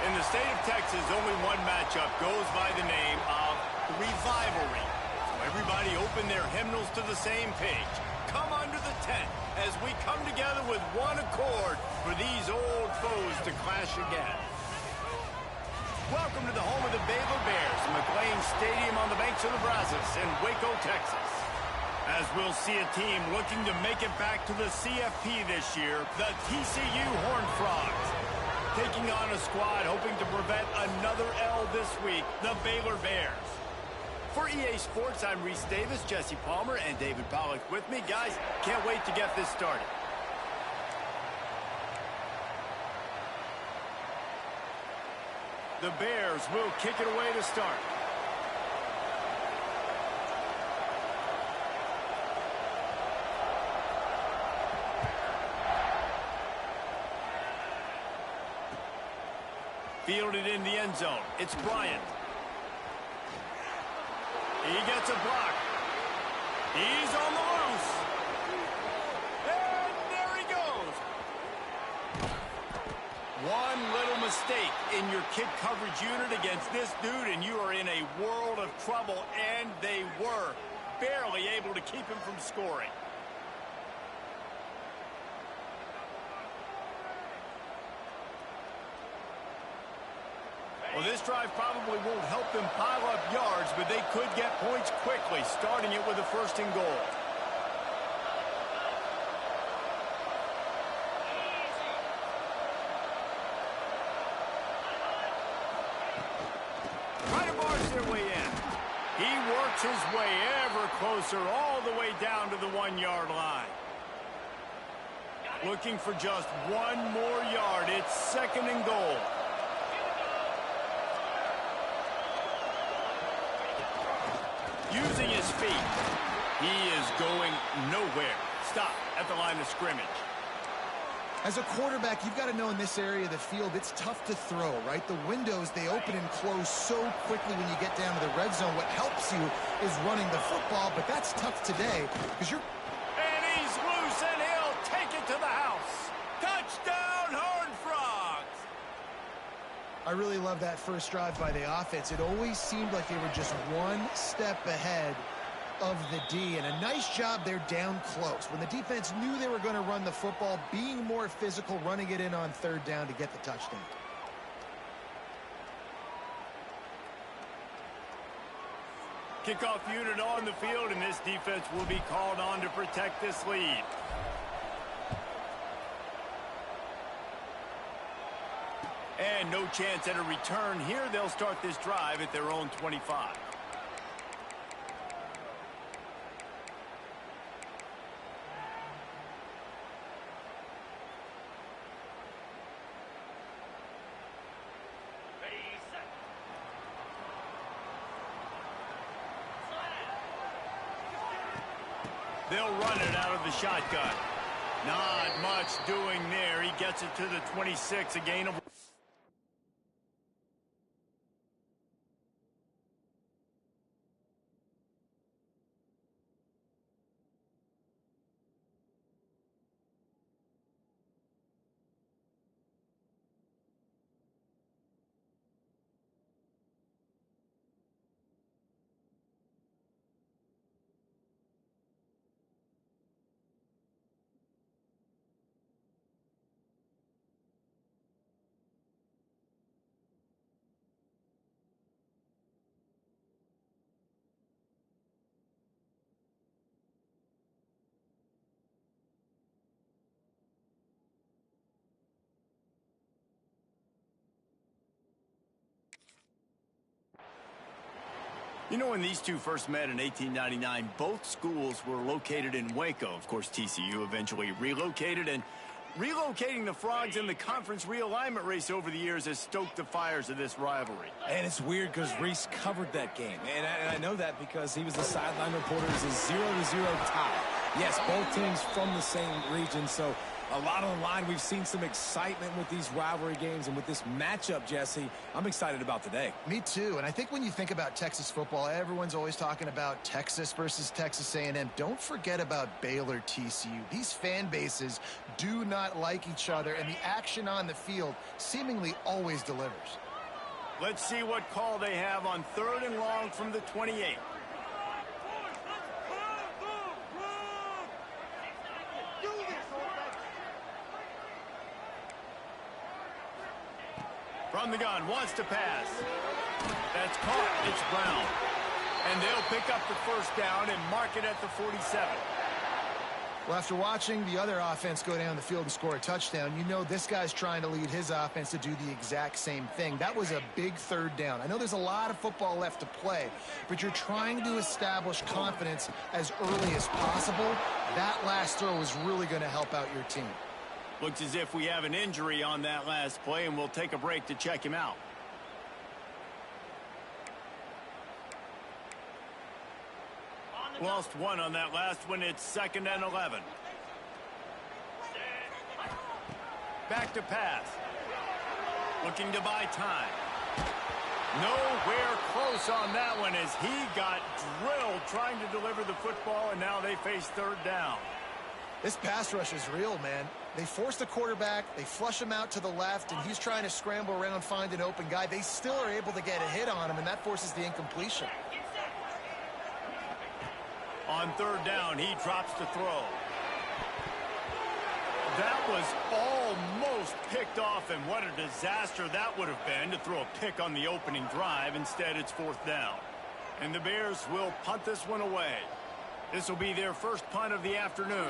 In the state of Texas, only one matchup goes by the name of the Revivalry. So everybody open their hymnals to the same page. Come under the tent as we come together with one accord for these old foes to clash again. Welcome to the home of the Baylor Bears, McLean Stadium on the banks of the Brazos in Waco, Texas. As we'll see a team looking to make it back to the CFP this year, the TCU Horned Frogs. Taking on a squad hoping to prevent another L this week, the Baylor Bears. For EA Sports, I'm Reese Davis, Jesse Palmer, and David Pollack with me. Guys, can't wait to get this started. The Bears will kick it away to start. Fielded in the end zone. It's Bryant. He gets a block. He's on the loose. And there he goes. One little mistake in your kick coverage unit against this dude, and you are in a world of trouble, and they were barely able to keep him from scoring. Well, this drive probably won't help them pile up yards, but they could get points quickly, starting it with a first and goal. Trying to barge their way in. He works his way ever closer, all the way down to the 1-yard line. Looking for just one more yard. It's second and goal. Using his feet. He is going nowhere. Stop at the line of scrimmage. As a quarterback, you've got to know in this area of the field, it's tough to throw, right? The windows, they open and close so quickly when you get down to the red zone. What helps you is running the football, but that's tough today because you're... And he's loose, and he'll take it to the house. Touchdown, Horned Frogs! I really love that first drive by the offense. It always seemed like they were just one step ahead of the D, and a nice job there down close. When the defense knew they were going to run the football, being more physical, running it in on third down to get the touchdown. Kickoff unit on the field, and this defense will be called on to protect this lead. And no chance at a return here. They'll start this drive at their own 25. They'll run it out of the shotgun. Not much doing there. He gets it to the 26, a gain of... You know, when these two first met in 1899, both schools were located in Waco. Of course, TCU eventually relocated, and relocating the Frogs in the conference realignment race over the years has stoked the fires of this rivalry. And it's weird because Reese covered that game. And I know that because he was the sideline reporter. It was a 0-0 tie. Yes, both teams from the same region, so A lot on the line. We've seen some excitement with these rivalry games, and with this matchup, Jesse, I'm excited about today. Me too. And I think when you think about Texas football, everyone's always talking about Texas versus Texas A&M. Don't forget about Baylor TCU. These fan bases do not like each other, and the action on the field seemingly always delivers. Let's see what call they have on 3rd and long from the 28. From the gun, wants to pass. That's caught. It's Brown. And they'll pick up the first down and mark it at the 47. Well, after watching the other offense go down the field and score a touchdown, you know this guy's trying to lead his offense to do the exact same thing. That was a big 3rd down. I know there's a lot of football left to play, but you're trying to establish confidence as early as possible. That last throw is really going to help out your team. Looks as if we have an injury on that last play, and we'll take a break to check him out. Lost one on that last one. It's 2nd and 11. Back to pass. Looking to buy time. Nowhere close on that one as he got drilled trying to deliver the football, and now they face 3rd down. This pass rush is real, man. They force the quarterback, they flush him out to the left, and he's trying to scramble around, find an open guy. They still are able to get a hit on him, and that forces the incompletion. On 3rd down, he drops to throw. That was almost picked off, and what a disaster that would have been to throw a pick on the opening drive. Instead, it's 4th down. And the Bears will punt this one away. This will be their first punt of the afternoon.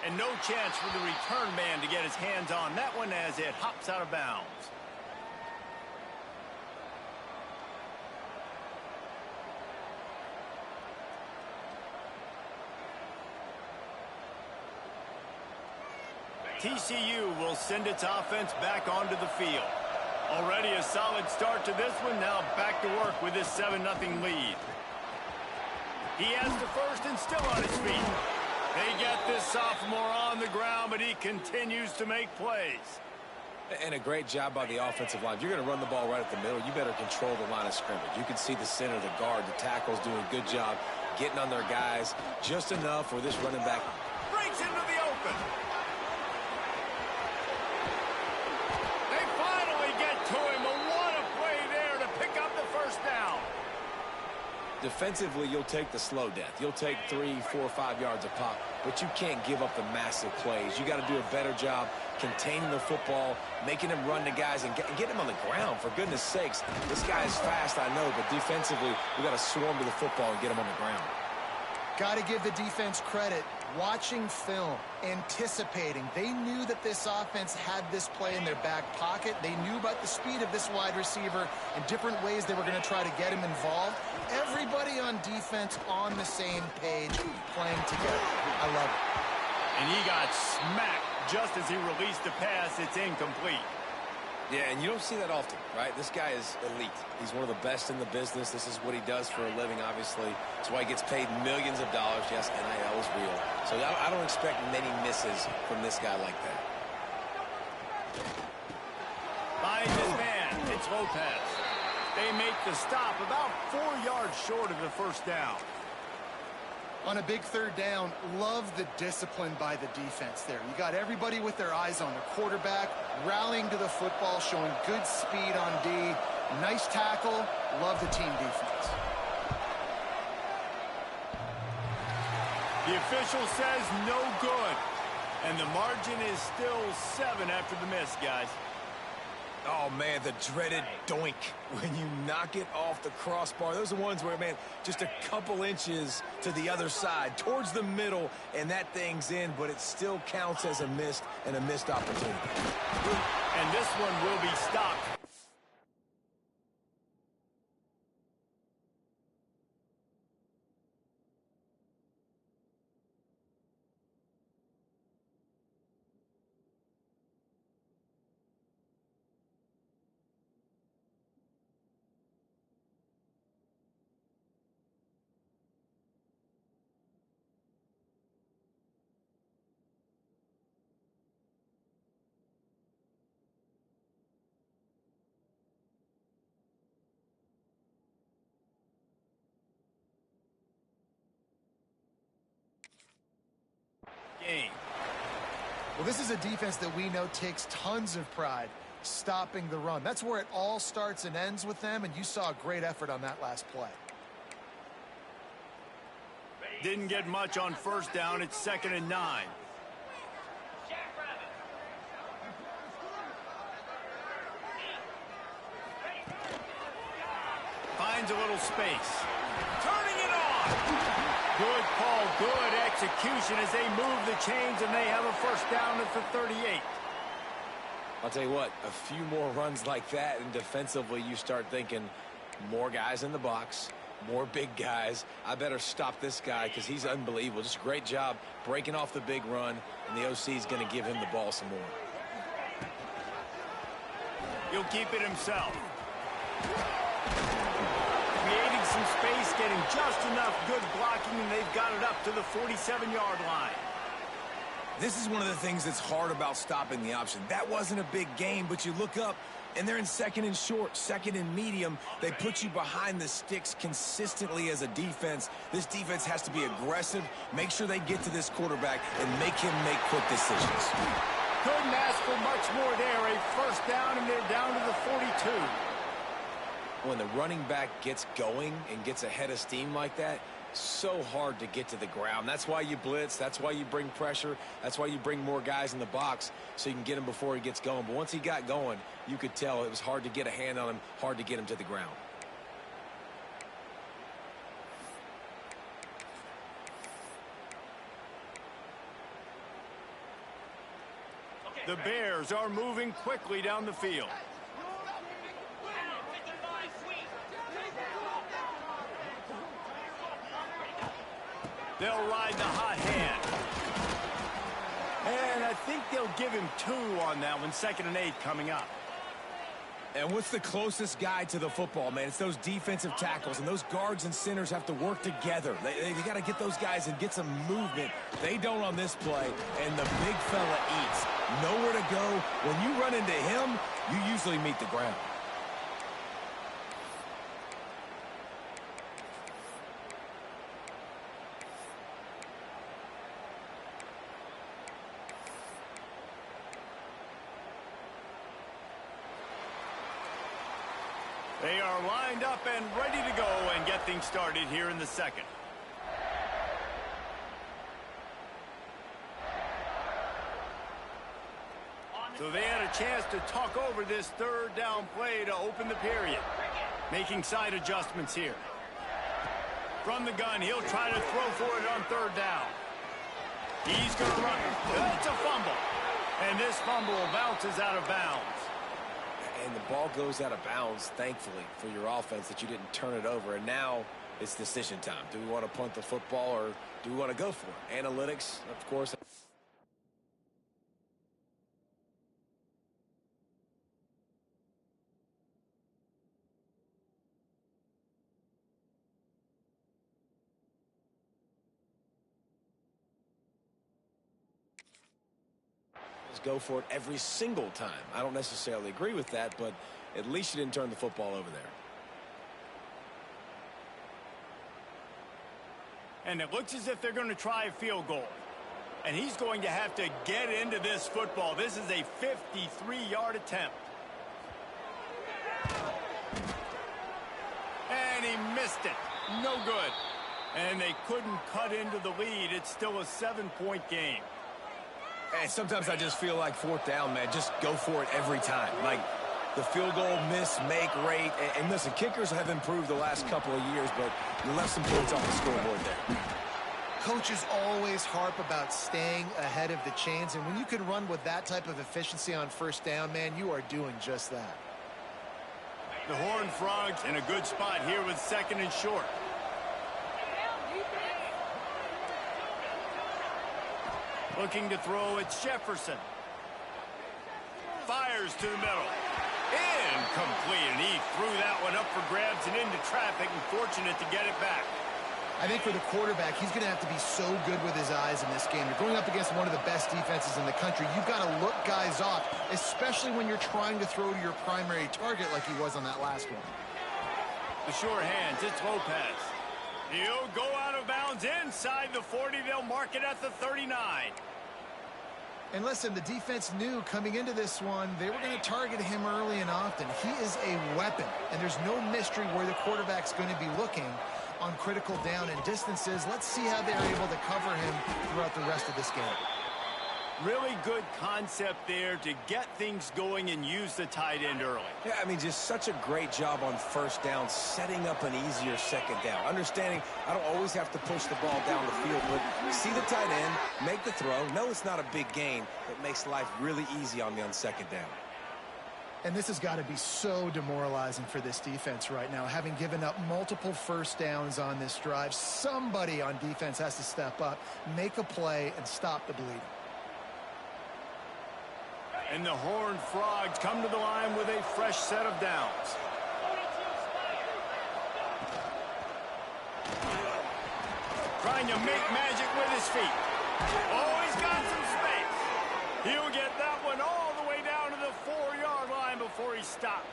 And no chance for the return man to get his hands on that one as it hops out of bounds. TCU will send its offense back onto the field. Already a solid start to this one. Now back to work with this 7-0 lead. He has the first and still on his feet. They get this sophomore on the ground, but he continues to make plays. And a great job by the offensive line. If you're going to run the ball right at the middle, you better control the line of scrimmage. You can see the center, the guard, the tackles doing a good job getting on their guys just enough where this running back breaks into the open. They finally get to him. And what a play there to pick up the first down. Defensively, you'll take the slow death. You'll take 3, 4, 5 yards a pop, but you can't give up the massive plays. You got to do a better job containing the football, making him run to guys, and get him on the ground. For goodness sakes, this guy is fast, I know, but defensively, we got to swarm to the football and get him on the ground. Got to give the defense credit. Watching film, anticipating. They knew that this offense had this play in their back pocket. They knew about the speed of this wide receiver and different ways they were going to try to get him involved. Everybody on defense on the same page, playing together. I love it. And he got smacked just as he released the pass. It's incomplete. Yeah, and you don't see that often, right? This guy is elite. He's one of the best in the business. This is what he does for a living, obviously. That's why he gets paid millions of dollars. Yes, NIL is real. So I don't expect many misses from this guy like that. By his man, it's Lopez. They make the stop about 4 yards short of the first down. On a big 3rd down, love the discipline by the defense there. You got everybody with their eyes on the quarterback, rallying to the football, showing good speed on D. Nice tackle. Love the team defense. The official says no good. And the margin is still 7 after the miss, guys. Oh, man, the dreaded doink when you knock it off the crossbar. Those are the ones where, man, just a couple inches to the other side, towards the middle, and that thing's in, but it still counts as a missed opportunity. And this one will be stopped. Well, this is a defense that we know takes tons of pride stopping the run. That's where it all starts and ends with them, and you saw a great effort on that last play. Didn't get much on first down. It's 2nd and 9. Finds a little space. Turning it on. Good call, good execution as they move the chains, and they have a first down at the 38. I'll tell you what, a few more runs like that, and defensively you start thinking more guys in the box, more big guys. I better stop this guy because he's unbelievable. Just a great job breaking off the big run, and the OC is going to give him the ball some more. He'll keep it himself. Creating some space, getting just enough good blocking, and they've got it up to the 47-yard line. This is one of the things that's hard about stopping the option. That wasn't a big game, but you look up, and they're in 2nd and short, 2nd and medium. They put you behind the sticks consistently as a defense. This defense has to be aggressive, make sure they get to this quarterback, and make him make quick decisions. Couldn't ask for much more there. A first down, and they're down to the 42. When the running back gets going and gets ahead of steam like that, so hard to get to the ground. That's why you blitz. That's why you bring pressure. That's why you bring more guys in the box so you can get him before he gets going. But once he got going, you could tell it was hard to get a hand on him, hard to get him to the ground. The Bears are moving quickly down the field. They'll ride the hot hand. And I think they'll give him 2 on that one. 2nd and 8 coming up. And what's the closest guy to the football, man? It's those defensive tackles, and those guards and centers have to work together. They got to get those guys and get some movement. They don't on this play, and the big fella eats. Nowhere to go. When you run into him, you usually meet the ground. They are lined up and ready to go and get things started here in the 2nd. So they had a chance to talk over this 3rd down play to open the period. Making side adjustments here. From the gun, he'll try to throw for it on 3rd down. He's going to run. It's a fumble. And this fumble bounces out of bounds. And the ball goes out of bounds, thankfully, for your offense that you didn't turn it over. And now it's decision time. Do we want to punt the football or do we want to go for it? Analytics, of course. Go for it every single time. I don't necessarily agree with that, but at least you didn't turn the football over there. And it looks as if they're going to try a field goal. And he's going to have to get into this football. This is a 53-yard attempt. And he missed it. No good. And they couldn't cut into the lead. It's still a 7-point game. And sometimes I just feel like 4th down, man, just go for it every time. Like the field goal miss, make rate. And listen, kickers have improved the last couple of years, but you left some points off the scoreboard there. Coaches always harp about staying ahead of the chains, and when you can run with that type of efficiency on 1st down, man, you are doing just that. The Horned Frogs in a good spot here with 2nd and short. Looking to throw, it's Jefferson. Fires to the middle. Incomplete, and he threw that one up for grabs and into traffic, and fortunate to get it back. I think for the quarterback, he's going to have to be so good with his eyes in this game. You're going up against one of the best defenses in the country. You've got to look guys off, especially when you're trying to throw to your primary target like he was on that last one. The short hands, it's Lopez. He'll go out of bounds inside the 40. They'll mark it at the 39. And listen, the defense knew coming into this one, they were going to target him early and often. He is a weapon, and there's no mystery where the quarterback's going to be looking on critical down and distances. Let's see how they're able to cover him throughout the rest of this game. Really good concept there to get things going and use the tight end early. Yeah, I mean, just such a great job on first down, setting up an easier second down. Understanding I don't always have to push the ball down the field, but see the tight end, make the throw. No, it's not a big gain. It makes life really easy on me on second down. And this has got to be so demoralizing for this defense right now. Having given up multiple first downs on this drive, somebody on defense has to step up, make a play, and stop the bleeding. And the Horned Frogs come to the line with a fresh set of downs. Trying to make magic with his feet. Oh, he's got some space. He'll get that one all the way down to the 4-yard line before he stopped.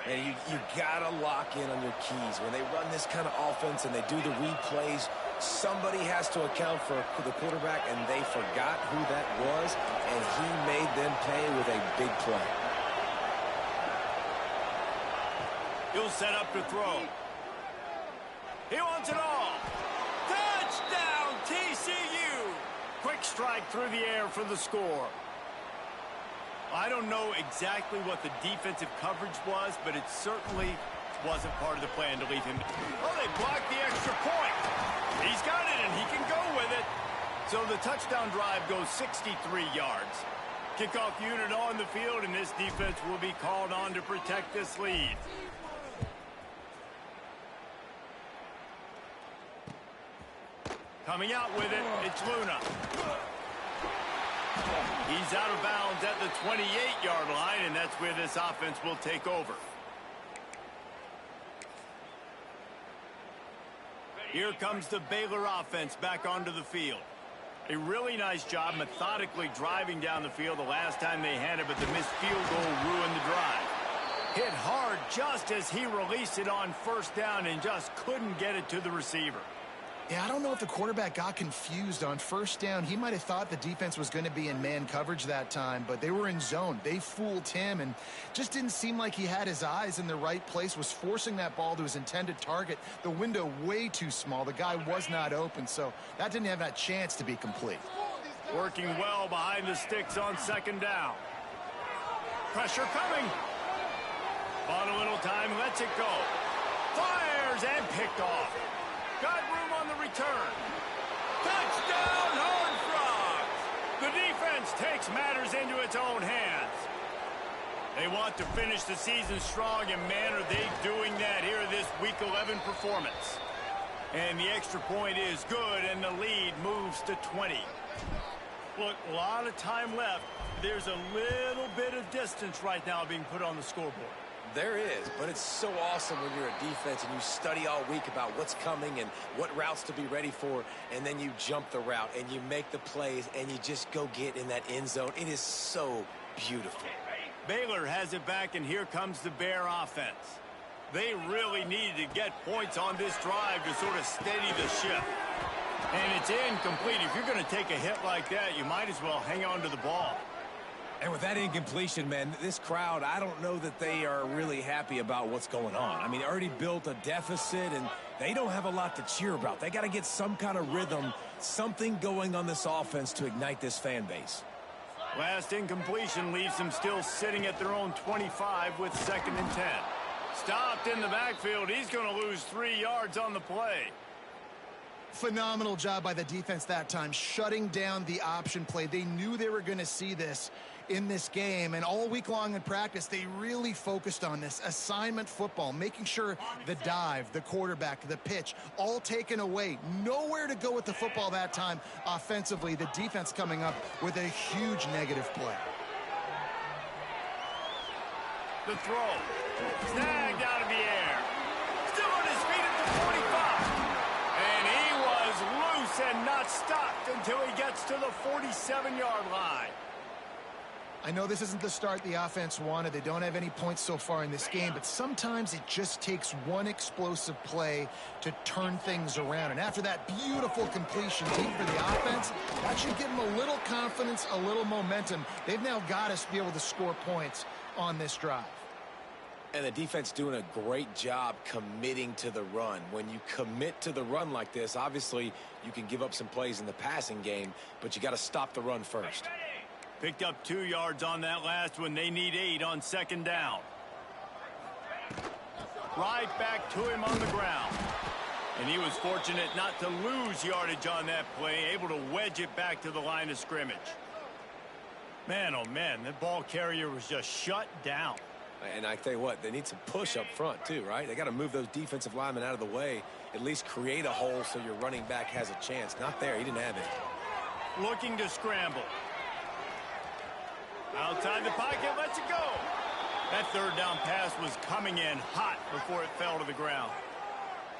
And you got to lock in on your keys. When they run this kind of offense and they do the replays, somebody has to account for the quarterback, and they forgot who that was, and he made them pay with a big play. He'll set up to throw. He wants it all. Touchdown, TCU! Quick strike through the air for the score. I don't know exactly what the defensive coverage was, but it certainly wasn't part of the plan to leave him. Oh, they blocked the extra point. He's got it, and he can go with it. So the touchdown drive goes 63 yards. Kickoff unit on the field, and this defense will be called on to protect this lead. Coming out with it, it's Luna. He's out of bounds at the 28-yard line, and that's where this offense will take over. Here comes the Baylor offense back onto the field. A really nice job methodically driving down the field the last time they had it, but the missed field goal ruined the drive. Hit hard just as he released it on first down and just couldn't get it to the receiver. Yeah, I don't know if the quarterback got confused on first down. He might have thought the defense was going to be in man coverage that time, but they were in zone. They fooled him and just didn't seem like he had his eyes in the right place, was forcing that ball to his intended target. The window way too small. The guy was not open, so that didn't have that chance to be complete. Working well behind the sticks on second down. Pressure coming. Bought a little time, lets it go. Fires and picked off. Got room on the return. Touchdown, Horned Frogs! The defense takes matters into its own hands. They want to finish the season strong, and man, are they doing that here in this Week 11 performance. And the extra point is good, and the lead moves to 20. Look, a lot of time left. There's a little bit of distance right now being put on the scoreboard. There is, but it's so awesome when you're a defense and you study all week about what's coming and what routes to be ready for, and then you jump the route and you make the plays and you just go get in that end zone. It is so beautiful. Baylor has it back, and here comes the Bear offense. They really needed to get points on this drive to sort of steady the ship. And it's incomplete. If you're going to take a hit like that, you might as well hang on to the ball. And with that incompletion, man, this crowd, I don't know that they are really happy about what's going on. I mean, they already built a deficit, and they don't have a lot to cheer about. They got to get some kind of rhythm, something going on this offense to ignite this fan base. Last incompletion leaves them still sitting at their own 25 with 2nd and 10. Stopped in the backfield. He's going to lose 3 yards on the play. Phenomenal job by the defense that time, shutting down the option play. They knew they were going to see this in this game, and all week long in practice, they really focused on this assignment football, making sure the dive, the quarterback, the pitch, all taken away. Nowhere to go with the football that time offensively. The defense coming up with a huge negative play. The throw. Snagged out of the air. Still on his feet at the 45. And he was loose and not stopped until he gets to the 47-yard line. I know this isn't the start the offense wanted. They don't have any points so far in this game, but sometimes it just takes one explosive play to turn things around. And after that beautiful completion deep for the offense, that should give them a little confidence, a little momentum. They've now got to be able to score points on this drive. And the defense doing a great job committing to the run. When you commit to the run like this, obviously you can give up some plays in the passing game, but you got to stop the run first. Picked up 2 yards on that last one. They need 8 on second down. Right back to him on the ground. And he was fortunate not to lose yardage on that play, able to wedge it back to the line of scrimmage. Man, oh man, the ball carrier was just shut down. And I tell you what, they need some push up front too, right? They got to move those defensive linemen out of the way, at least create a hole so your running back has a chance. Not there, he didn't have it. Looking to scramble. Outside the pocket, lets it go. That third down pass was coming in hot before it fell to the ground.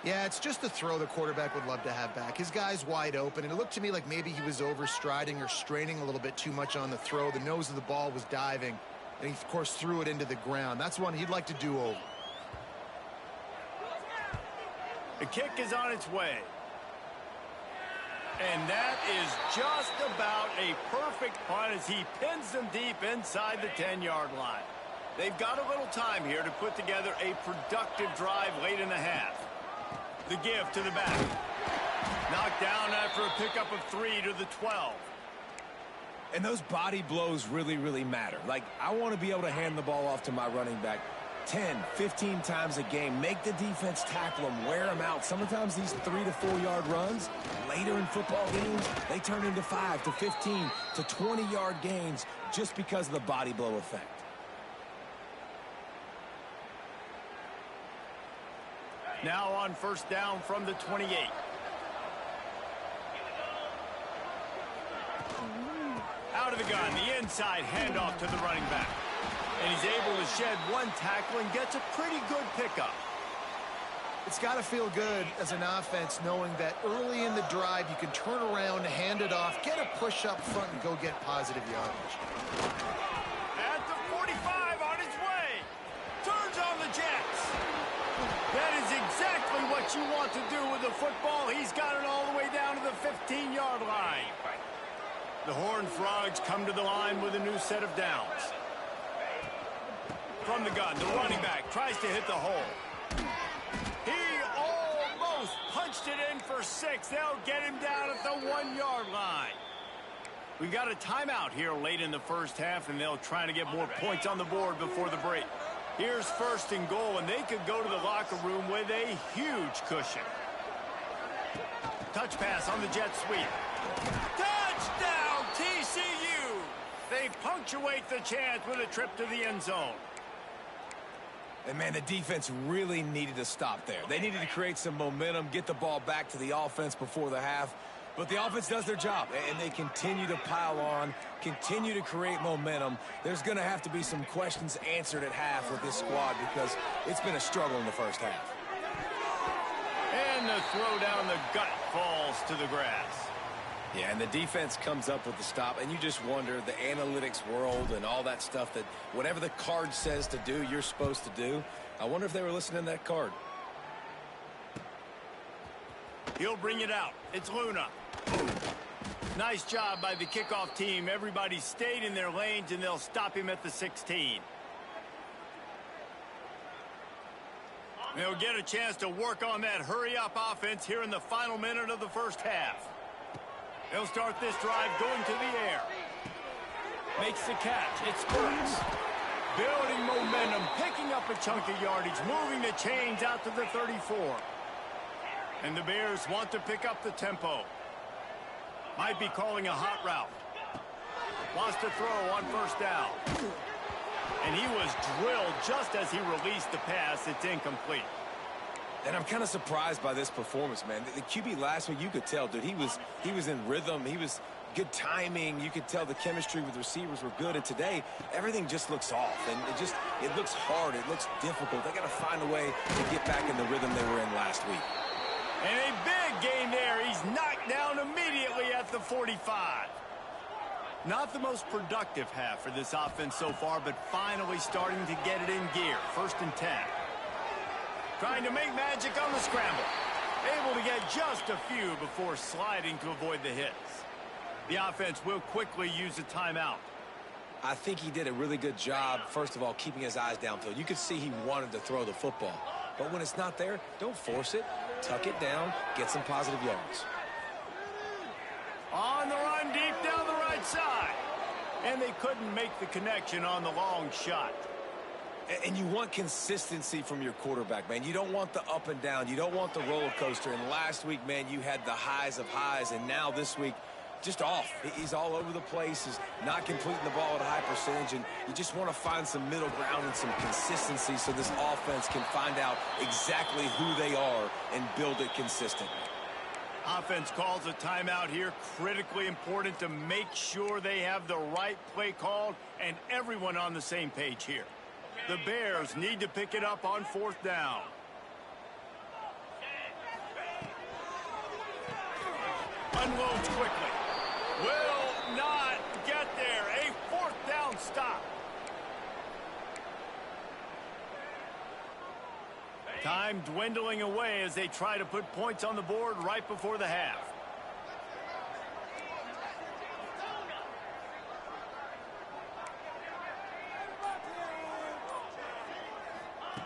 Yeah, it's just a throw the quarterback would love to have back. His guy's wide open, and it looked to me like maybe he was overstriding or straining a little bit too much on the throw. The nose of the ball was diving, and he, of course, threw it into the ground. That's one he'd like to do over. The kick is on its way. And that is just about a perfect punt as he pins them deep inside the 10-yard line. They've got a little time here to put together a productive drive late in the half. The give to the back. Knocked down after a pickup of 3 to the 12. And those body blows really, really matter. Like, I want to be able to hand the ball off to my running back 10, 15 times a game. Make the defense tackle them, wear them out. Sometimes these 3 to 4 yard runs, later in football games, they turn into 5 to 15 to 20 yard gains just because of the body blow effect. Now on first down from the 28. Out of the gun, the inside handoff to the running back. And he's able to shed one tackle and gets a pretty good pickup. It's got to feel good as an offense knowing that early in the drive you can turn around, hand it off, get a push up front, and go get positive yardage. At the 45 on his way. Turns on the Jets. That is exactly what you want to do with the football. He's got it all the way down to the 15-yard line. The Horned Frogs come to the line with a new set of downs. From the gun, the running back tries to hit the hole. He almost punched it in for 6. They'll get him down at the 1-yard line. We've got a timeout here late in the first half, and they'll try to get more points on the board before the break. Here's first and goal, and they could go to the locker room with a huge cushion. Touch pass on the jet sweep. Touchdown, TCU! They punctuate the chance with a trip to the end zone. And, man, the defense really needed to stop there. They needed to create some momentum, get the ball back to the offense before the half. But the offense does their job, and they continue to pile on, continue to create momentum. There's going to have to be some questions answered at half with this squad because it's been a struggle in the first half. And the throw down the gut falls to the grass. Yeah, and the defense comes up with the stop, and you just wonder, the analytics world and all that stuff, that whatever the card says to do, you're supposed to do. I wonder if they were listening to that card. He'll bring it out. It's Luna. Nice job by the kickoff team. Everybody stayed in their lanes, and they'll stop him at the 16. They'll get a chance to work on that hurry-up offense here in the final minute of the first half. They'll start this drive going to the air. Makes the catch. It spurts. Building momentum, picking up a chunk of yardage, moving the chains out to the 34. And the Bears want to pick up the tempo. Might be calling a hot route. Wants to throw on first down. And he was drilled just as he released the pass. It's incomplete. And I'm kind of surprised by this performance, man. The QB last week, you could tell, dude, he was in rhythm. He was good timing. You could tell the chemistry with receivers were good. And today, everything just looks off. And it looks hard. It looks difficult. They got to find a way to get back in the rhythm they were in last week. And a big gain there. He's knocked down immediately at the 45. Not the most productive half for this offense so far, but finally starting to get it in gear. 1st and 10. Trying to make magic on the scramble. Able to get just a few before sliding to avoid the hits. The offense will quickly use a timeout. I think he did a really good job, first of all, keeping his eyes downfield. You could see he wanted to throw the football. But when it's not there, don't force it. Tuck it down, get some positive yards. On the run, deep down the right side. And they couldn't make the connection on the long shot. And you want consistency from your quarterback, man. You don't want the up and down. You don't want the roller coaster. And last week, man, you had the highs of highs. And now this week, just off. He's all over the place. He's not completing the ball at a high percentage. And you just want to find some middle ground and some consistency so this offense can find out exactly who they are and build it consistently. Offense calls a timeout here. Critically important to make sure they have the right play called and everyone on the same page here. The Bears need to pick it up on 4th down. Unloads quickly. Will not get there. A 4th down stop. Time dwindling away as they try to put points on the board right before the half.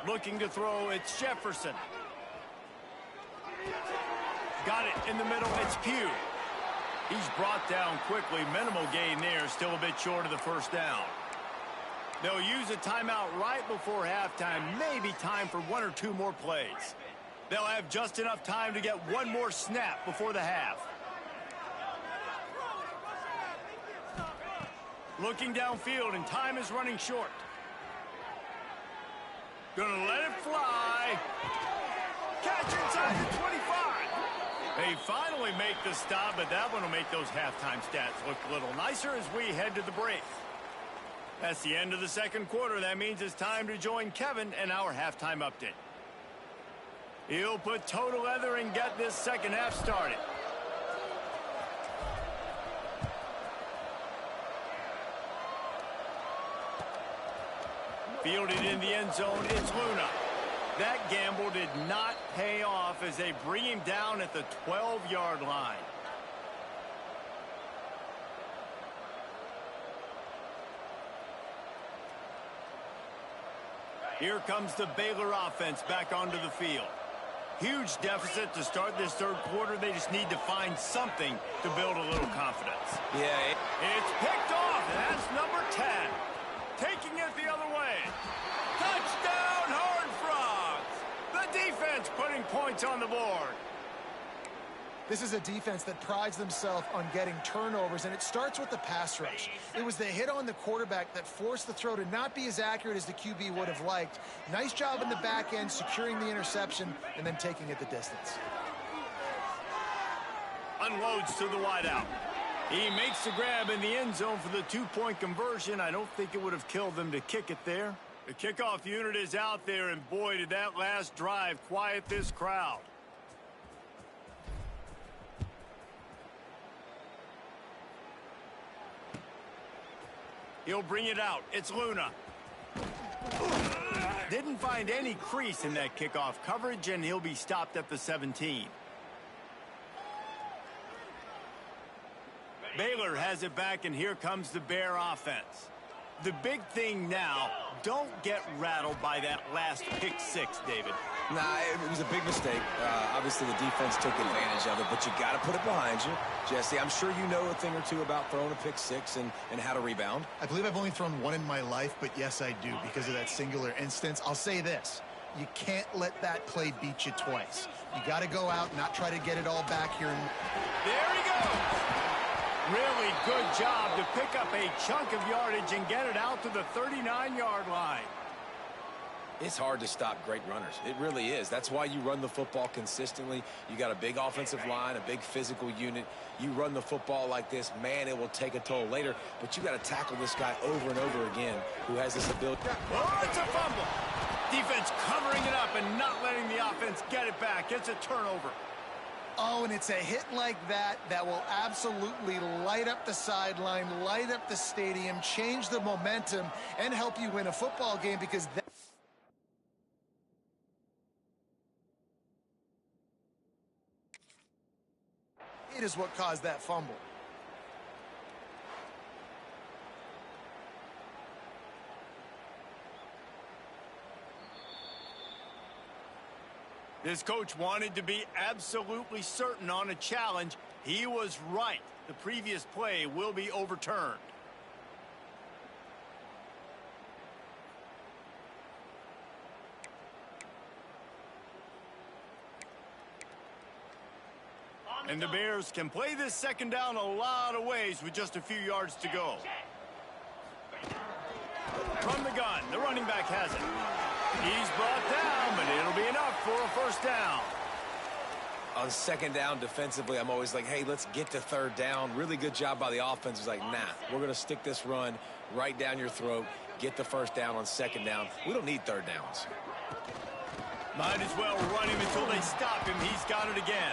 Looking to throw, it's Jefferson. Got it in the middle, it's Pugh. He's brought down quickly. Minimal gain there, still a bit short of the 1st down. They'll use a timeout right before halftime. Maybe time for 1 or 2 more plays. They'll have just enough time to get 1 more snap before the half. Looking downfield, and time is running short. Gonna let it fly. Catch inside the 25. They finally make the stop, but that one will make those halftime stats look a little nicer as we head to the break. That's the end of the 2nd quarter. That means it's time to join Kevin and our halftime update. He'll put total leather and get this 2nd half started. Fielded in the end zone, it's Luna. That gamble did not pay off as they bring him down at the 12-yard line. Here comes the Baylor offense back onto the field. Huge deficit to start this 3rd quarter. They just need to find something to build a little confidence. Yeah. It's picked off, and that's number 10. Taking it the other way. Touchdown, Horned Frogs! The defense putting points on the board. This is a defense that prides themselves on getting turnovers, and it starts with the pass rush. It was the hit on the quarterback that forced the throw to not be as accurate as the QB would have liked. Nice job in the back end, securing the interception, and then taking it the distance. Unloads to the wideout. He makes the grab in the end zone for the 2-point conversion. I don't think it would have killed them to kick it there. The kickoff unit is out there, and boy, did that last drive quiet this crowd. He'll bring it out. It's Luna. Didn't find any crease in that kickoff coverage, and he'll be stopped at the 17. Baylor has it back, and here comes the Bear offense. The big thing now, don't get rattled by that last pick 6, David. Nah, it was a big mistake. Obviously, the defense took advantage of it, but you got to put it behind you. Jesse, I'm sure you know a thing or two about throwing a pick 6 and how to rebound. I believe I've only thrown 1 in my life, but yes, I do because of that singular instance. I'll say this. You can't let that play beat you twice. You got to go out, not try to get it all back here. There he goes. Really good job to pick up a chunk of yardage and get it out to the 39-yard line. It's hard to stop great runners. It really is. That's why you run the football consistently. You got a big offensive line, a big physical unit. You run the football like this, man, it will take a toll later. But you got to tackle this guy over and over again who has this ability. Oh, it's a fumble. Defense covering it up and not letting the offense get it back. It's a turnover. Oh, and it's a hit like that that will absolutely light up the sideline, light up the stadium, change the momentum, and help you win a football game, because that it is what caused that fumble. This coach wanted to be absolutely certain on a challenge. He was right. The previous play will be overturned. And the Bears can play this second down a lot of ways with just a few yards to go. From the gun, the running back has it. He's brought down, but it'll be enough for a first down. On second down defensively, I'm always like, hey, let's get to third down. Really good job by the offense. It's like, nah, we're going to stick this run right down your throat, get the first down on second down. We don't need third downs. Might as well run him until they stop him. He's got it again.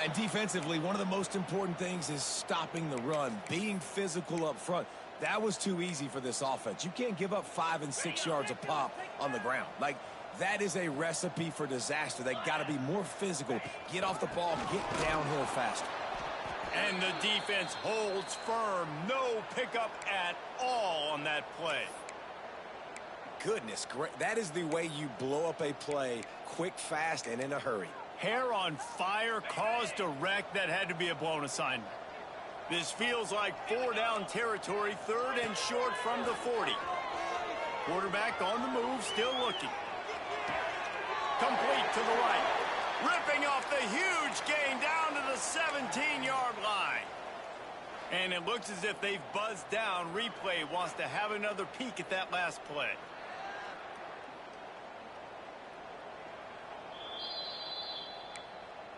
And defensively, one of the most important things is stopping the run, being physical up front. That was too easy for this offense. You can't give up 5 and 6 yards a pop on the ground. Like, that is a recipe for disaster. They got to be more physical, get off the ball, get downhill faster. And the defense holds firm. No pickup at all on that play. Goodness, great. That is the way you blow up a play quick, fast, and in a hurry. Hair on fire, caused a wreck. That had to be a blown assignment. This feels like 4-down territory, third and short from the 40. Quarterback on the move, still looking. Complete to the right. Ripping off the huge gain down to the 17-yard line. And it looks as if they've buzzed down. Replay wants to have another peek at that last play.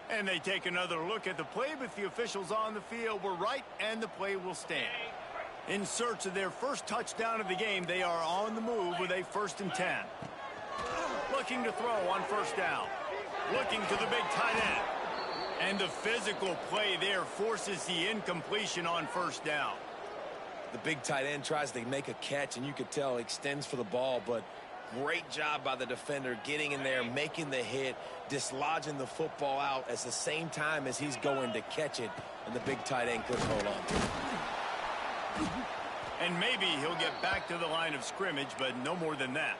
And they take another look at the play, but the officials on the field were right, and the play will stand. In search of their first touchdown of the game, they are on the move with a 1st and 10. Looking to throw on first down. Looking to the big tight end. And the physical play there forces the incompletion on first down. The big tight end tries to make a catch, and you could tell extends for the ball, but great job by the defender getting in there, making the hit, dislodging the football out at the same time as he's going to catch it, and the big tight end couldn't hold on. And maybe he'll get back to the line of scrimmage, but no more than that.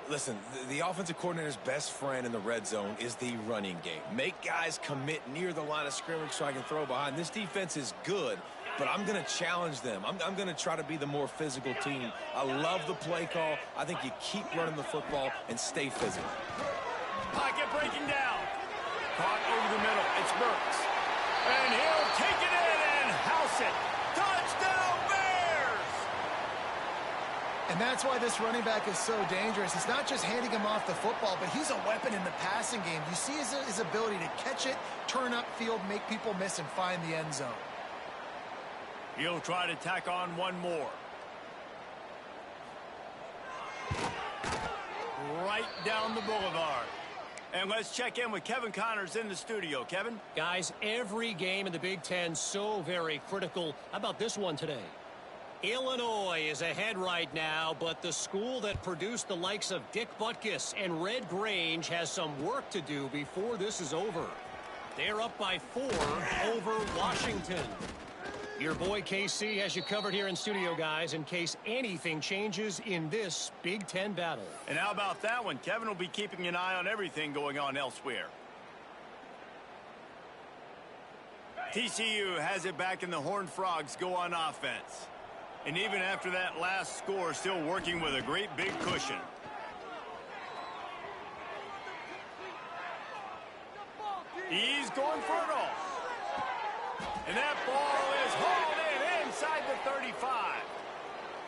Listen, the offensive coordinator's best friend in the red zone is the running game. Make guys commit near the line of scrimmage so I can throw behind. This defense is good, but I'm going to challenge them. I'm going to try to be the more physical team. I love the play call. I think you keep running the football and stay physical. Pocket breaking down. Caught over the middle. It's Burks. And he'll take it in and house it. Touchdown, Bears! And that's why this running back is so dangerous. It's not just handing him off the football, but he's a weapon in the passing game. You see his ability to catch it, turn upfield, make people miss, and find the end zone. He'll try to tack on one more. Right down the boulevard. And let's check in with Kevin Connors in the studio. Kevin? Guys, every game in the Big Ten so very critical. How about this one today? Illinois is ahead right now, but the school that produced the likes of Dick Butkus and Red Grange has some work to do before this is over. They're up by 4 over Washington. Your boy KC has you covered here in studio, guys, in case anything changes in this Big Ten battle. And how about that one? Kevin will be keeping an eye on everything going on elsewhere. TCU has it back, and the Horned Frogs go on offense. And even after that last score, still working with a great big cushion. He's going for it all. And that ball is hauled in inside the 35.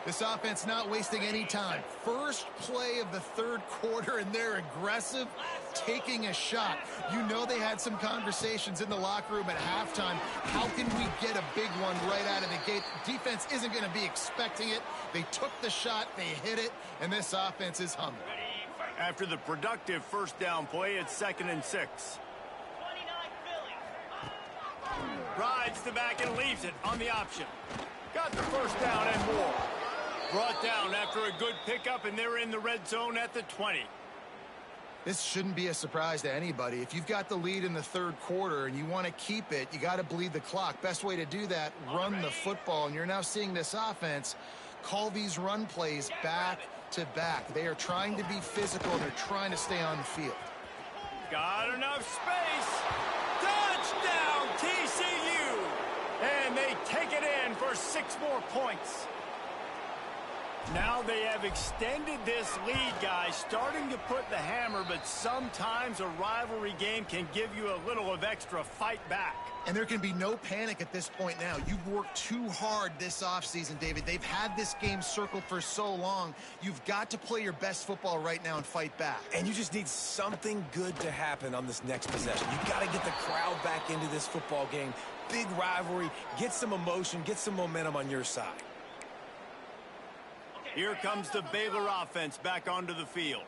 This offense not wasting any time. First play of the third quarter, and they're aggressive, taking a shot. You know they had some conversations in the locker room at halftime. How can we get a big one right out of the gate? Defense isn't going to be expecting it. They took the shot, they hit it, and this offense is humming. After the productive first down play, it's 2nd and 6. Rides the back and leaves it on the option. Got the first down and more. Brought down after a good pickup, and they're in the red zone at the 20. This shouldn't be a surprise to anybody. If you've got the lead in the third quarter and you want to keep it, you got to bleed the clock. Best way to do that, run the football. And you're now seeing this offense call these run plays back to back. They are trying to be physical, and they're trying to stay on the field. Got enough space. Touchdown, TCU. And they take it in for 6 more points. Now they have extended this lead, guys, starting to put the hammer, but sometimes a rivalry game can give you a little of extra fight back. And there can be no panic at this point now. You've worked too hard this offseason, David. They've had this game circled for so long. You've got to play your best football right now and fight back. And you just need something good to happen on this next possession. You got to get the crowd back into this football game. Big rivalry. Get some emotion. Get some momentum on your side. Here comes the Baylor offense back onto the field.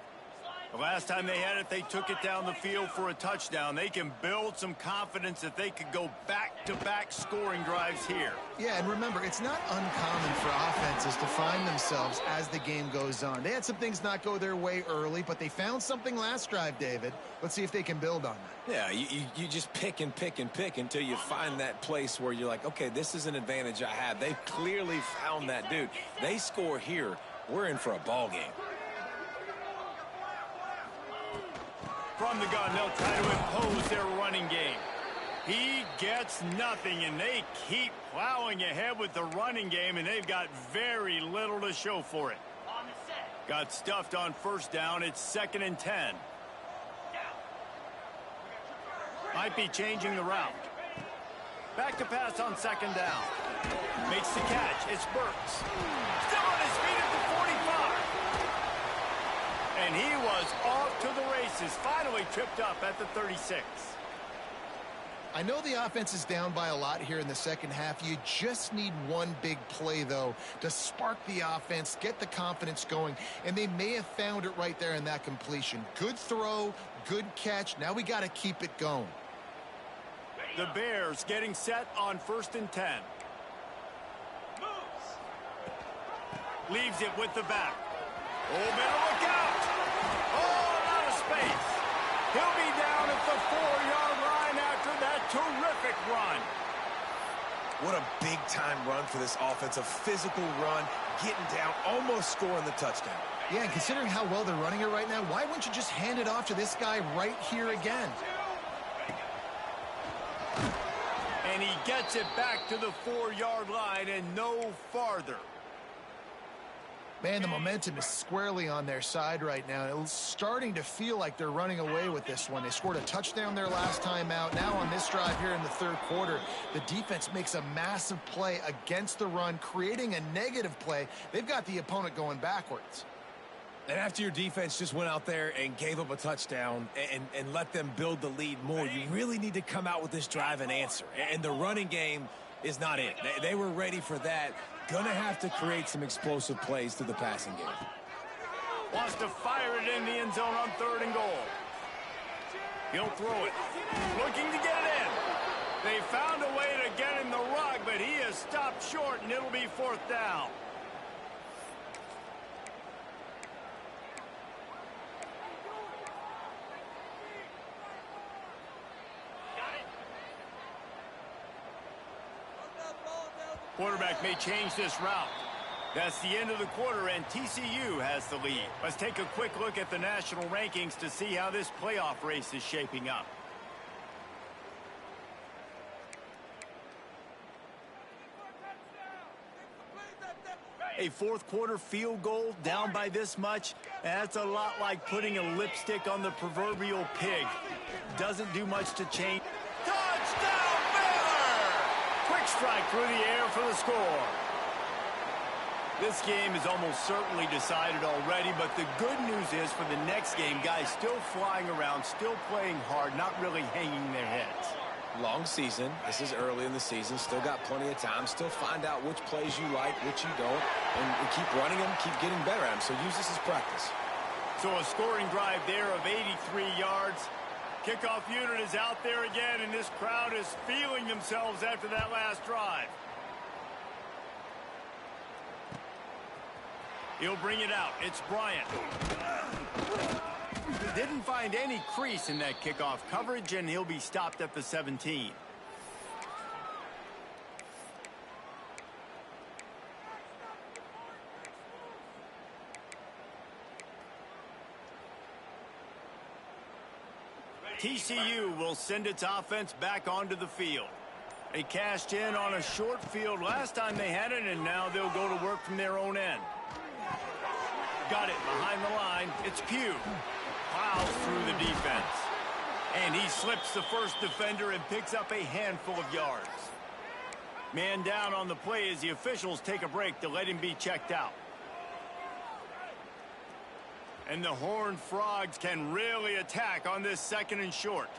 The last time they had it, they took it down the field for a touchdown. They can build some confidence that they could go back-to-back scoring drives here. Yeah, and remember, it's not uncommon for offenses to find themselves as the game goes on. They had some things not go their way early, but they found something last drive, David. Let's see if they can build on that. Yeah, you just pick and pick and pick until you find that place where you're like, okay, this is an advantage I have. They clearly found that, dude. They score here, we're in for a ball game. From the gun, they'll try to impose their running game. He gets nothing, and they keep plowing ahead with the running game, and they've got very little to show for it. Got stuffed on first down. It's 2nd and 10. Might be changing the route. Back to pass on 2nd down. Makes the catch. It's Burks. Still on his feet at the 45. And he was off to the races. Finally tripped up at the 36. I know the offense is down by a lot here in the second half. You just need one big play, though, to spark the offense, get the confidence going, and they may have found it right there in that completion. Good throw, good catch. Now we got to keep it going. The Bears getting set on 1st and 10. Leaves it with the back. Oh, better look out. Oh, out of space. He'll be down at the 4-yard line after that terrific run. What a big-time run for this offense. A physical run, getting down, almost scoring the touchdown. Yeah, and considering how well they're running it right now, why wouldn't you just hand it off to this guy right here again? And he gets it back to the 4-yard line and no farther. Man, the momentum is squarely on their side right now. It's starting to feel like they're running away with this one. They scored a touchdown their last time out. Now on this drive here in the third quarter, the defense makes a massive play against the run, creating a negative play. They've got the opponent going backwards. And after your defense just went out there and gave up a touchdown and let them build the lead more, you really need to come out with this drive and answer. And the running game is not it. They were ready for that. Gonna have to create some explosive plays through the passing game. Wants to fire it in the end zone on 3rd and goal. He'll throw it. Looking to get it in. They found a way to get in the rug, but he is stopped short, and it'll be 4th down. Quarterback may change this route. That's the end of the quarter, and TCU has the lead. Let's take a quick look at the national rankings to see how this playoff race is shaping up. A fourth quarter field goal down by this much, that's a lot like putting a lipstick on the proverbial pig. Doesn't do much to change. Touchdown, Baylor! Quick strike through the air for the score. This game is almost certainly decided already, but the good news is for the next game, guys still flying around, still playing hard, not really hanging their heads. Long season. This is early in the season. Still got plenty of time. Still find out which plays you like, which you don't, and keep running them, keep getting better at them. So use this as practice. So a scoring drive there of 83 yards. Kickoff unit is out there again, and this crowd is feeling themselves after that last drive. He'll bring it out. It's Bryant. Didn't find any crease in that kickoff coverage, and he'll be stopped at the 17. TCU will send its offense back onto the field. They cashed in on a short field last time they had it, and now they'll go to work from their own end. Got it behind the line. It's Pugh. Plows through the defense. And he slips the first defender and picks up a handful of yards. Man down on the play as the officials take a break to let him be checked out. And the Horned Frogs can really attack on this 2nd and short.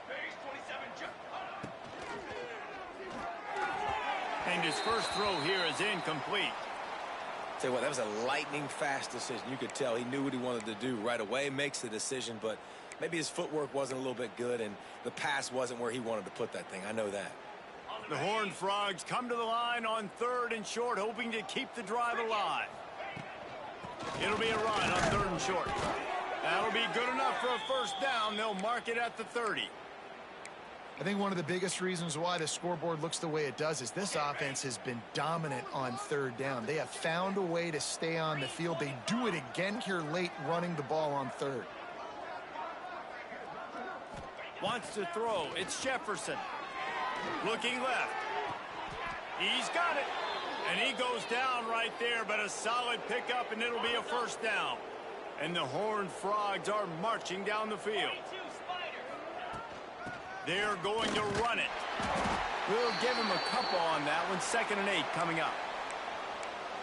And his first throw here is incomplete. Tell you what, that was a lightning-fast decision. You could tell he knew what he wanted to do right away, makes the decision, but maybe his footwork wasn't a little bit good, and the pass wasn't where he wanted to put that thing. I know that. The Horned Frogs come to the line on 3rd and short, hoping to keep the drive alive. It'll be a run on 3rd and short. That'll be good enough for a first down. They'll mark it at the 30. I think one of the biggest reasons why the scoreboard looks the way it does is this offense has been dominant on 3rd down. They have found a way to stay on the field. They do it again here late, running the ball on 3rd. Wants to throw. It's Jefferson. Looking left. He's got it. And he goes down right there, but a solid pickup, and it'll be a first down. And the Horned Frogs are marching down the field. They're going to run it. We'll give him a couple on that one. 2nd and 8 coming up.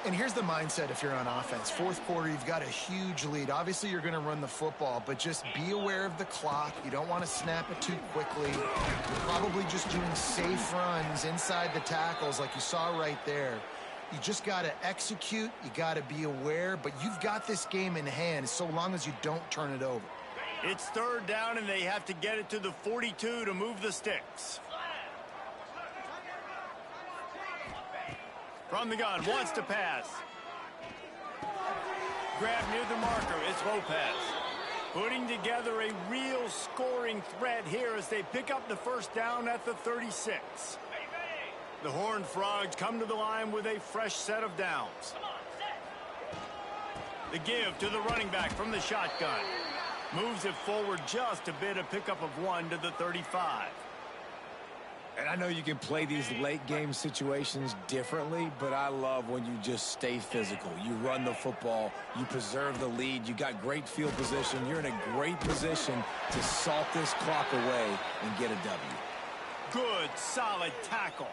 And here's the mindset if you're on offense. 4th quarter, you've got a huge lead. Obviously, you're going to run the football, but just be aware of the clock. You don't want to snap it too quickly. You're probably just doing safe runs inside the tackles like you saw right there. You just got to execute. You got to be aware, but you've got this game in hand so long as you don't turn it over. It's 3rd down, and they have to get it to the 42 to move the sticks. From the gun, wants to pass. Grab near the marker, it's Lopez. Putting together a real scoring threat here as they pick up the first down at the 36. The Horned Frogs come to the line with a fresh set of downs. The give to the running back from the shotgun. Moves it forward just a bit, a pickup of 1 to the 35. And I know you can play these late game situations differently, but I love when you just stay physical. You run the football, you preserve the lead, you got great field position, you're in a great position to salt this clock away and get a W. Good, solid tackle.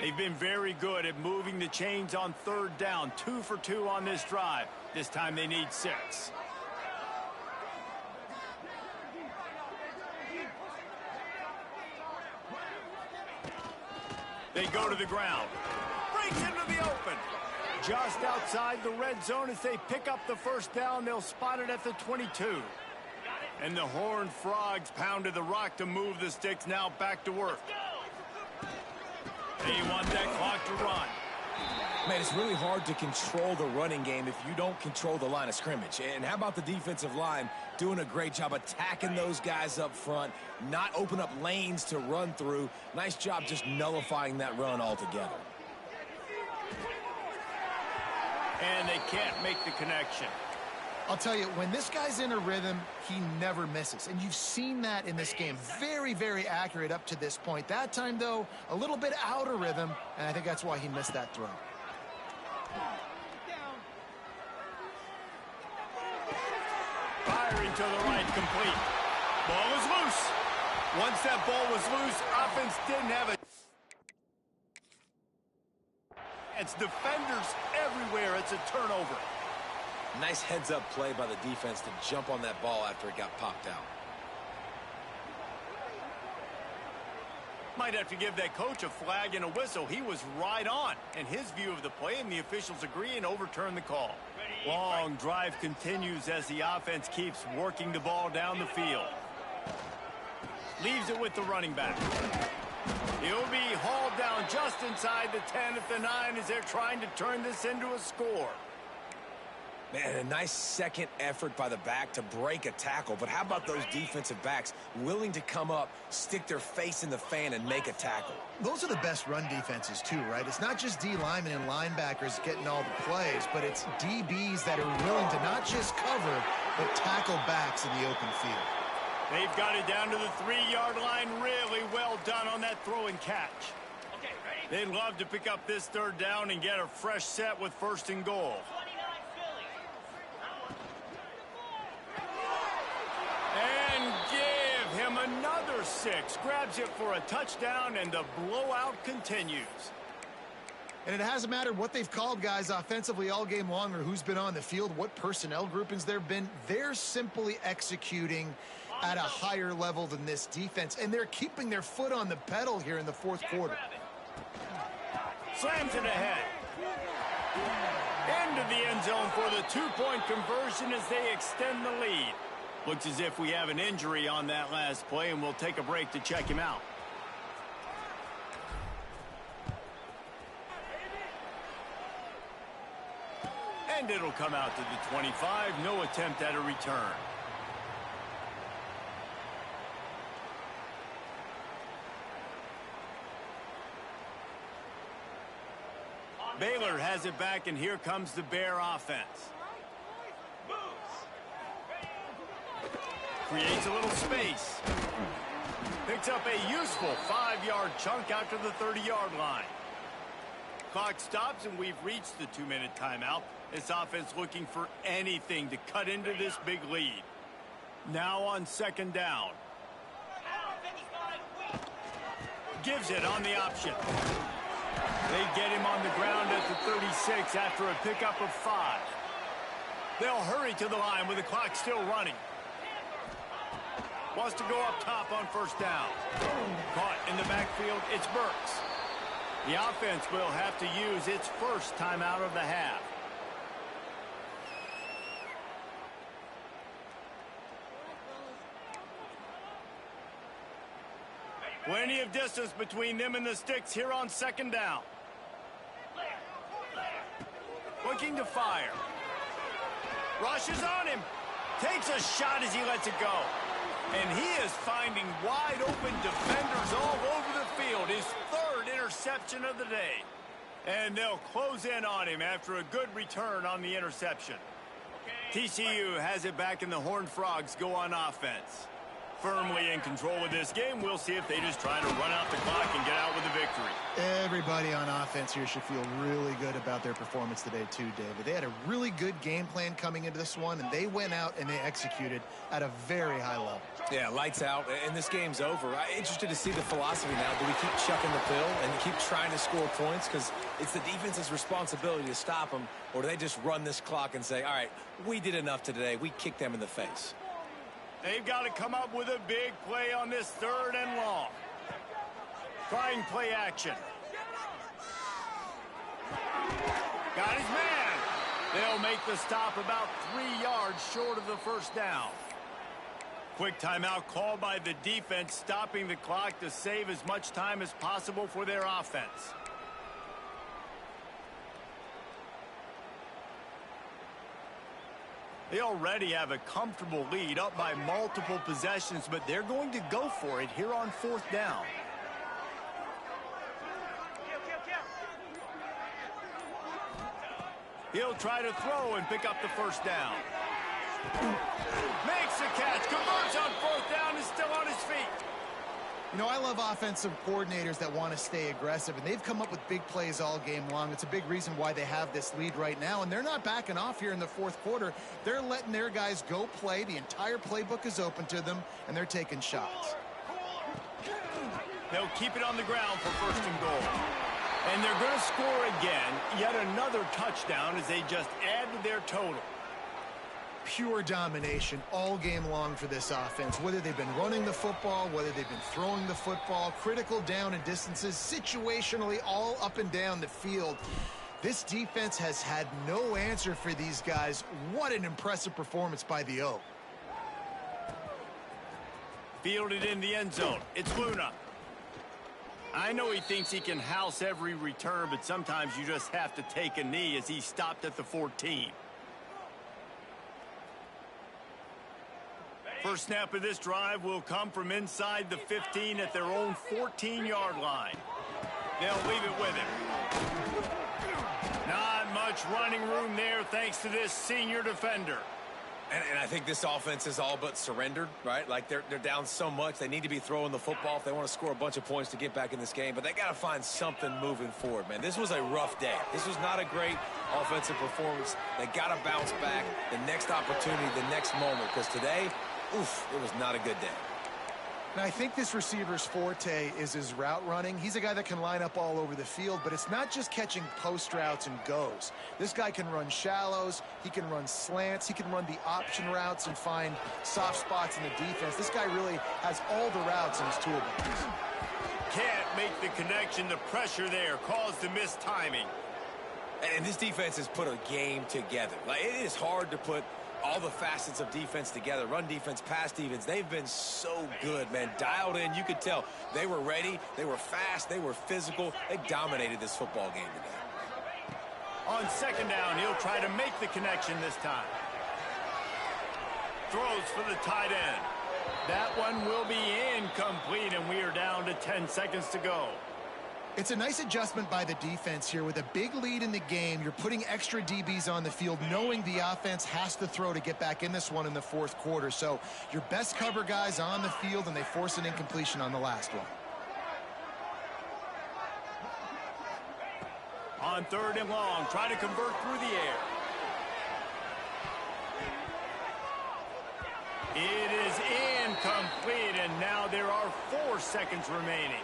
They've been very good at moving the chains on 3rd down. 2 for 2 on this drive. This time they need 6. They go to the ground. Breaks into the open. Just outside the red zone as they pick up the first down. They'll spot it at the 22. And the Horned Frogs pounded the rock to move the sticks. Now back to work. They want that clock to run. Man, it's really hard to control the running game if you don't control the line of scrimmage. And how about the defensive line doing a great job attacking those guys up front, not open up lanes to run through. Nice job just nullifying that run altogether. And they can't make the connection. I'll tell you, when this guy's in a rhythm, he never misses. And you've seen that in this game. Very, very accurate up to this point. That time, though, a little bit out of rhythm, and I think that's why he missed that throw. Firing to the right, complete. Ball was loose. Once that ball was loose, offense didn't have it. It's defenders everywhere. It's a turnover. Nice heads-up play by the defense to jump on that ball after it got popped out. Might have to give that coach a flag and a whistle. He was right on in his view of the play, and the officials agree and overturn the call. Long drive continues as the offense keeps working the ball down the field. Leaves it with the running back. He'll be hauled down just inside the 10 at the 9 as they're trying to turn this into a score. Man, a nice second effort by the back to break a tackle. But how about those defensive backs willing to come up, stick their face in the fan, and make a tackle? Those are the best run defenses, too, right? It's not just D linemen and linebackers getting all the plays, but it's DBs that are willing to not just cover, but tackle backs in the open field. They've got it down to the 3-yard line. Really well done on that throw and catch. Okay, ready? They'd love to pick up this third down and get a fresh set with 1st and goal. 29 And give him another 6. Grabs it for a touchdown, and the blowout continues. And it hasn't mattered what they've called guys offensively all game long or who's been on the field, what personnel groupings there have been. They're simply executing at a higher level than this defense, and they're keeping their foot on the pedal here in the 4th quarter. Slams it ahead. Into the end zone for the 2-point conversion as they extend the lead. Looks as if we have an injury on that last play, and we'll take a break to check him out. And it'll come out to the 25. No attempt at a return. Baylor has it back, and here comes the Bear offense. Creates a little space. Picks up a useful 5-yard chunk out to the 30-yard line. Clock stops, and we've reached the 2-minute timeout. This offense looking for anything to cut into this big lead. Now on 2nd down. Gives it on the option. They get him on the ground at the 36 after a pickup of 5. They'll hurry to the line with the clock still running. Wants to go up top on 1st down. Caught in the backfield, it's Burks. The offense will have to use its first timeout of the half. Plenty of distance between them and the sticks here on 2nd down. Looking to fire. Rushes on him. Takes a shot as he lets it go. And he is finding wide open defenders all over the field. His 3rd interception of the day. And they'll close in on him after a good return on the interception. TCU has it back, and the Horned Frogs go on offense. Firmly in control of this game. We'll see if they just try to run out the clock and get out with a victory. Everybody on offense here should feel really good about their performance today too, David. They had a really good game plan coming into this one, and they went out and they executed at a very high level. Yeah, lights out, and this game's over. I'm interested to see the philosophy now. Do we keep chucking the pill and keep trying to score points because it's the defense's responsibility to stop them, or do they just run this clock and say, all right, we did enough today. We kicked them in the face. They've got to come up with a big play on this 3rd and long. Trying play action. Got his man. They'll make the stop about 3 yards short of the 1st down. Quick timeout called by the defense, stopping the clock to save as much time as possible for their offense. They already have a comfortable lead, up by multiple possessions, but they're going to go for it here on 4th down. He'll try to throw and pick up the 1st down. Makes the catch, converts on 4th down, is still on his feet. You know, I love offensive coordinators that want to stay aggressive, and they've come up with big plays all game long. It's a big reason why they have this lead right now, and they're not backing off here in the 4th quarter. They're letting their guys go play. The entire playbook is open to them, and they're taking shots. They'll keep it on the ground for 1st and goal. And they're going to score again, yet another touchdown as they just add to their total. pure domination all game long for this offense. Whether they've been running the football, whether they've been throwing the football, critical down and distances, situationally all up and down the field. This defense has had no answer for these guys. What an impressive performance by the O. Fielded in the end zone. It's Luna. I know he thinks he can house every return, but sometimes you just have to take a knee as he stopped at the 14. First snap of this drive will come from inside the 15 at their own 14-yard line. They'll leave it with him. Not much running room there thanks to this senior defender. And I think this offense is all but surrendered, right? Like they're down so much. They need to be throwing the football if they want to score a bunch of points to get back in this game. But they got to find something moving forward, man. This was a rough day. This was not a great offensive performance. They got to bounce back the next opportunity, the next moment. Because today, oof, it was not a good day. Now, I think this receiver's forte is his route running. He's a guy that can line up all over the field, but it's not just catching post routes and goes. This guy can run shallows, he can run slants, he can run the option routes and find soft spots in the defense. This guy really has all the routes in his toolbox. Can't make the connection. The pressure there caused the missed timing. And this defense has put a game together. Like, it is hard to put all the facets of defense together. Run defense, pass defense. They've been so good, man. Dialed in. You could tell they were ready. They were fast. They were physical. They dominated this football game today. On second down, he'll try to make the connection this time. Throws for the tight end. That one will be incomplete, and we are down to 10 seconds to go. It's a nice adjustment by the defense here. With a big lead in the game, you're putting extra DBs on the field, knowing the offense has to throw to get back in this one in the fourth quarter. So your best cover guys on the field, and they force an incompletion on the last one. On third and long, try to convert through the air. It is incomplete, and now there are 4 seconds remaining.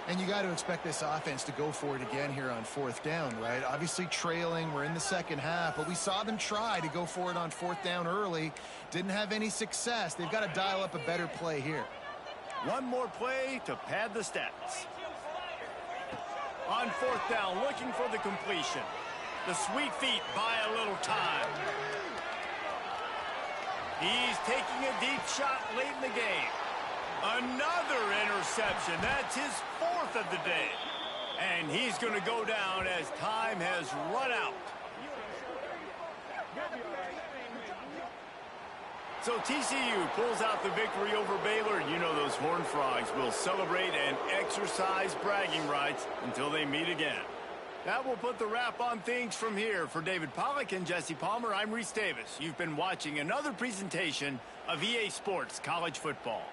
And you got to expect this offense to go for it again here on fourth down, right? Obviously trailing, we're in the second half, but we saw them try to go for it on fourth down early. Didn't have any success. They've got to dial up a better play here. One more play to pad the stats. On fourth down, looking for the completion. The sweet feet buy a little time. He's taking a deep shot late in the game. Another interception. That's his 4th of the day. And he's going to go down as time has run out. So TCU pulls out the victory over Baylor. You know those Horned Frogs will celebrate and exercise bragging rights until they meet again. That will put the wrap on things from here. For David Pollack and Jesse Palmer, I'm Reese Davis. You've been watching another presentation of EA Sports College Football.